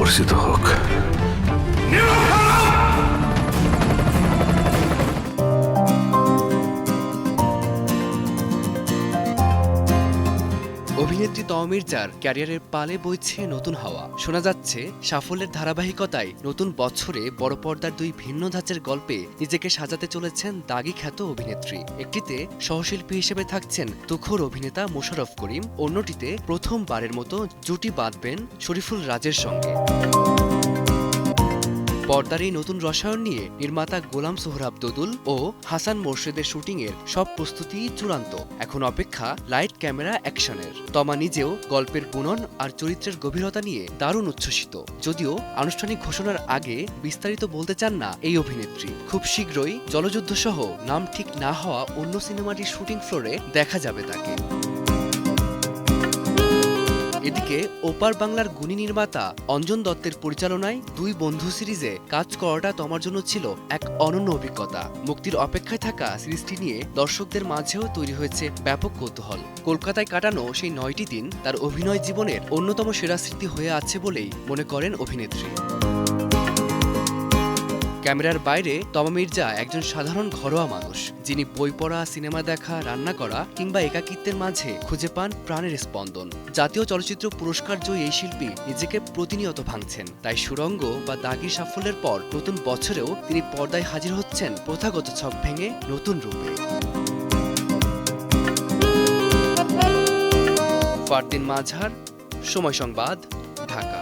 বর্ষিত হোক। অভিনেত্রী তমা মির্জার ক্যারিয়ারের পালে বইছে নতুন হাওয়া। শোনা যাচ্ছে সাফল্যের ধারাবাহিকতায় নতুন বছরে বড় পর্দার দুই ভিন্ন ধাঁচের গল্পে নিজেকে সাজাতে চলেছেন দাগি খ্যাত অভিনেত্রী। একটিতে সহশিল্পী হিসেবে থাকছেন তুখোর অভিনেতা মোশাররফ করিম, অন্যটিতে প্রথমবারের মতো জুটি বাঁধবেন শরীফুল রাজের সঙ্গে। পর্দার এই নতুন রসায়ন নিয়ে নির্মাতা গোলাম সোহরাব দোদুল ও হাসান মোরশেদের শুটিংয়ের সব প্রস্তুতি চূড়ান্ত। এখন অপেক্ষা লাইট ক্যামেরা অ্যাকশনের। তমা নিজেও গল্পের বুনন আর চরিত্রের গভীরতা নিয়ে দারুণ উচ্ছ্বসিত। যদিও আনুষ্ঠানিক ঘোষণার আগে বিস্তারিত বলতে চান না এই অভিনেত্রী। খুব শীঘ্রই জলযুদ্ধ সহ নাম ঠিক না হওয়া অন্য সিনেমাটির শুটিং ফ্লোরে দেখা যাবে তাকে। এদিকে ওপার বাংলার গুণী নির্মাতা অঞ্জন দত্তের পরিচালনায় দুই বন্ধু সিরিজে কাজ করাটা তমার জন্য ছিল এক অনন্য অভিজ্ঞতা। মুক্তির অপেক্ষায় থাকা সিরিজটি নিয়ে দর্শকদের মাঝেও তৈরি হয়েছে ব্যাপক কৌতূহল। কলকাতায় কাটানো সেই 9টি দিন তার অভিনয় জীবনের অন্যতম সেরা স্মৃতি হয়ে আছে বলেই মনে করেন অভিনেত্রী। ক্যামেরার বাইরে তমা মির্জা একজন সাধারণ ঘরোয়া মানুষ, যিনি বই পড়া, সিনেমা দেখা, রান্না করা কিংবা একাকিত্বের মাঝে খুঁজে পান প্রাণের স্পন্দন। জাতীয় চলচ্চিত্র পুরস্কার জয়ী এই শিল্পী নিজেকে প্রতিনিয়ত ভাঙছেন। তাই সুরঙ্গ বা দাগির সাফল্যের পর নতুন বছরেও তিনি পর্দায় হাজির হচ্ছেন প্রথাগত ছক ভেঙে নতুন রূপে। ফারদিন মাজহার, সময় সংবাদ, ঢাকা।